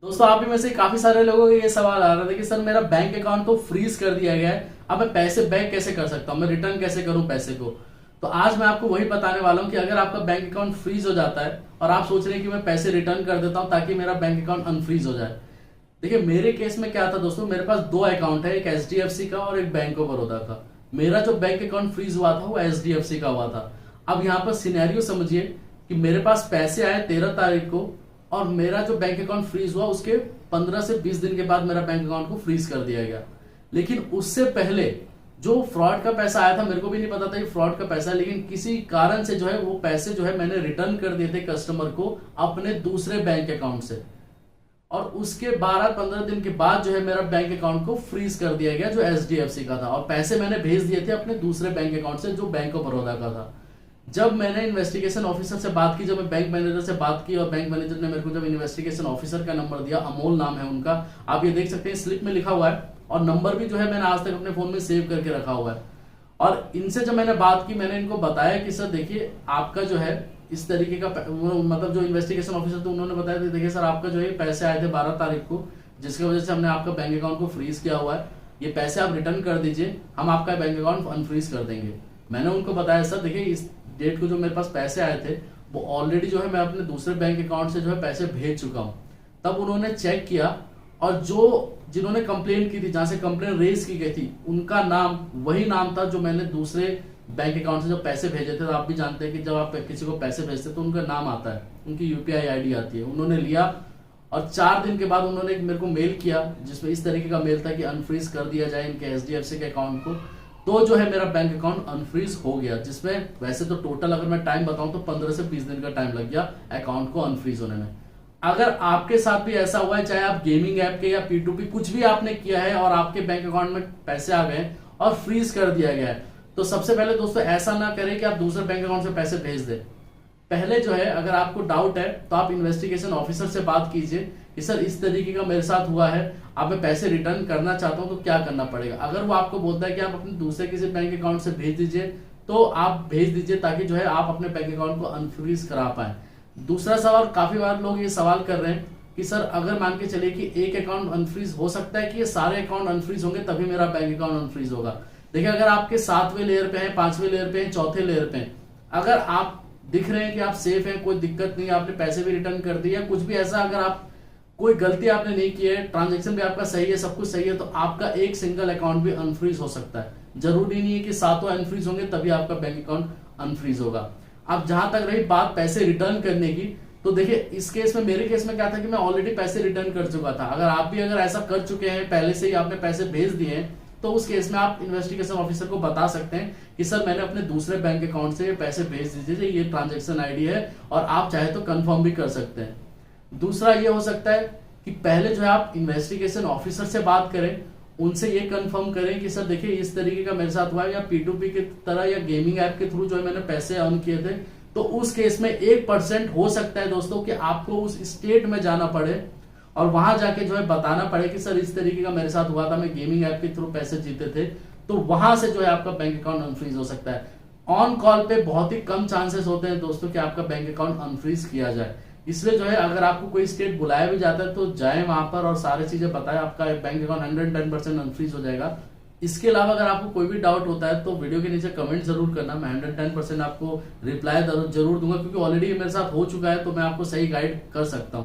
दोस्तों आप ही में से काफी सारे लोगों को ये सवाल आ रहा था कि सर मेरा बैंक अकाउंट तो फ्रीज कर दिया गया है, अब मैं पैसे बैक कैसे कर सकता हूँ, मैं रिटर्न कैसे करूं पैसे को। तो आज मैं आपको वही बताने वाला हूं कि अगर आपका बैंक अकाउंट फ्रीज हो जाता है और आप सोच रहे हैं कि मैं पैसे रिटर्न कर देता हूं ताकि मेरा बैंक अकाउंट अनफ्रीज हो जाए। देखिए मेरे केस में क्या था दोस्तों, मेरे पास दो अकाउंट है, एक एचडीएफसी का और एक बैंक ऑफ बड़ौदा का। मेरा जो बैंक अकाउंट फ्रीज हुआ था वो एचडीएफसी का हुआ था। अब यहाँ पर सिनेरियो समझिए कि मेरे पास पैसे आए 13 तारीख को और मेरा जो बैंक अकाउंट फ्रीज हुआ उसके 15 से 20 दिन के बाद मेरा बैंक अकाउंट को फ्रीज कर दिया गया। लेकिन उससे पहले जो फ्रॉड का पैसा आया था, मेरे को भी नहीं पता था कि फ्रॉड का पैसा है, लेकिन किसी कारण से जो है वो पैसे जो है मैंने रिटर्न कर दिए थे कस्टमर को अपने दूसरे बैंक अकाउंट से। और उसके 12-15 दिन के बाद जो है मेरा बैंक अकाउंट को फ्रीज कर दिया गया जो एचडीएफसी का था, और पैसे मैंने भेज दिए थे अपने दूसरे बैंक अकाउंट से जो बैंक ऑफ बड़ौदा का था। जब मैंने इन्वेस्टिगेशन ऑफिसर से बात की, जब मैं बैंक मैनेजर से बात की और बैंक मैनेजर ने मेरे को जब इन्वेस्टिगेशन ऑफिसर का नंबर दिया, अमोल नाम है उनका, आप ये देख सकते हैं स्लिप में लिखा हुआ है, और नंबर भी जो है मैंने आज तक अपने फोन में सेव करके रखा हुआ है। और इनसे जब मैंने बात की, मैंने इनको बताया कि सर देखिए आपका जो है इस तरीके का मतलब जो इन्वेस्टिगेशन ऑफिसर थे उन्होंने बताया था, देखिए सर आपका जो है पैसे आए थे 12 तारीख को, जिसकी वजह से हमने आपका बैंक अकाउंट को फ्रीज किया हुआ है, ये पैसे आप रिटर्न कर दीजिए, हम आपका बैंक अकाउंट अनफ्रीज कर देंगे। मैंने उनको बताया सर देखिए इस डेट को जो मेरे पास पैसे आए थे वो ऑलरेडी जो है मैं अपने दूसरे बैंक अकाउंट से जो है पैसे भेज चुका हूं। तब उन्होंने चेक किया और जो जिन्होंने कंप्लेन की थी, जहां से कंप्लेन रेज की गई थी, उनका नाम वही नाम था जो मैंने दूसरे बैंक अकाउंट से जो पैसे भेजे थे। तो आप भी जानते हैं कि जब आप किसी को पैसे भेजते तो उनका नाम आता है, उनकी यूपीआई आईडी आती है। उन्होंने लिया और 4 दिन के बाद उन्होंने मेरे को मेल किया जिसमें इस तरीके का मेल था कि अनफ्रीज कर दिया जाए इनके एचडीएफसी के अकाउंट को। तो जो है मेरा बैंक अकाउंट अनफ्रीज हो गया, जिसमें वैसे तो टोटल अगर मैं टाइम बताऊं तो 15 से 20 दिन का टाइम लग गया अकाउंट को अनफ्रीज होने में। अगर आपके साथ भी ऐसा हुआ है, चाहे आप गेमिंग ऐप के या पी2पी कुछ भी आपने किया है और आपके बैंक अकाउंट में पैसे आ गए और फ्रीज कर दिया गया है, तो सबसे पहले दोस्तों ऐसा ना करें कि आप दूसरे बैंक अकाउंट से पैसे भेज दें। पहले जो है अगर आपको डाउट है तो आप इन्वेस्टिगेशन ऑफिसर से बात कीजिए कि सर इस तरीके का मेरे साथ हुआ है, आप मैं पैसे रिटर्न करना चाहता हूं तो क्या करना पड़ेगा। अगर वो आपको बोलता है कि आप अपने दूसरे किसी बैंक अकाउंट से भेज दीजिए तो आप भेज दीजिए, ताकि जो है आप अपने बैंक अकाउंट को अनफ्रीज करा पाए। दूसरा सवाल, काफी बार लोग ये सवाल कर रहे हैं कि सर अगर मान के चलिए कि एक अकाउंट अनफ्रीज हो सकता है कि ये सारे अकाउंट अनफ्रीज होंगे तभी मेरा बैंक अकाउंट अनफ्रीज होगा। देखिए अगर आपके 7वें लेयर पे हैं, 5वें लेयर पे हैं, 4थे लेयर पे हैं, अगर आप दिख रहे हैं कि आप सेफ हैं, कोई दिक्कत नहीं, आपने पैसे भी रिटर्न कर दिए, कुछ भी ऐसा अगर आप कोई गलती आपने नहीं की है, ट्रांजैक्शन भी आपका सही है, सब कुछ सही है, तो आपका एक सिंगल अकाउंट भी अनफ्रीज हो सकता है। जरूरी नहीं है कि सातों अनफ्रीज होंगे तभी आपका बैंक अकाउंट अनफ्रीज होगा। अब जहां तक रही बात पैसे रिटर्न करने की, तो देखिए इस केस में, मेरे केस में क्या था कि मैं ऑलरेडी पैसे रिटर्न कर चुका था। अगर आप भी अगर ऐसा कर चुके हैं, पहले से ही आपने पैसे भेज दिए हैं, तो उस केस में आप इन्वेस्टिगेशन ऑफिसर को बता सकते हैं कि सर मैंने अपने दूसरे बैंक अकाउंट से पैसे भेज दीजिए, ये ट्रांजैक्शन आईडी है, और आप चाहे तो कंफर्म भी कर सकते हैं। दूसरा ये हो सकता है कि पहले जो है आप इन्वेस्टिगेशन ऑफिसर से बात करें, उनसे ये कंफर्म करें कि सर देखिए इस तरीके का मेरे साथ हुआ है, या पी2पी की तरह या गेमिंग ऐप के थ्रू जो है मैंने पैसे अर्न किए थे। तो उस केस में 1% हो सकता है दोस्तों कि आपको उस स्टेट में जाना पड़े और वहां जाके जो है बताना पड़े कि सर इस तरीके का मेरे साथ हुआ था, मैं गेमिंग ऐप के थ्रू पैसे जीते थे। तो वहां से जो है आपका बैंक अकाउंट अनफ्रीज हो सकता है। ऑन कॉल पे बहुत ही कम चांसेस होते हैं दोस्तों कि आपका बैंक अकाउंट अनफ्रीज किया जाए। इसलिए जो है अगर आपको कोई स्टेट बुलाया भी जाता है तो जाए वहां पर और सारी चीजें बताएं, आपका बैंक अकाउंट 110% अनफ्रीज हो जाएगा। इसके अलावा अगर आपको कोई भी डाउट होता है तो वीडियो के नीचे कमेंट जरूर करना, मैं 110% आपको रिप्लाई जरूर दूंगा, क्योंकि ऑलरेडी मेरे साथ हो चुका है तो मैं आपको सही गाइड कर सकता हूँ।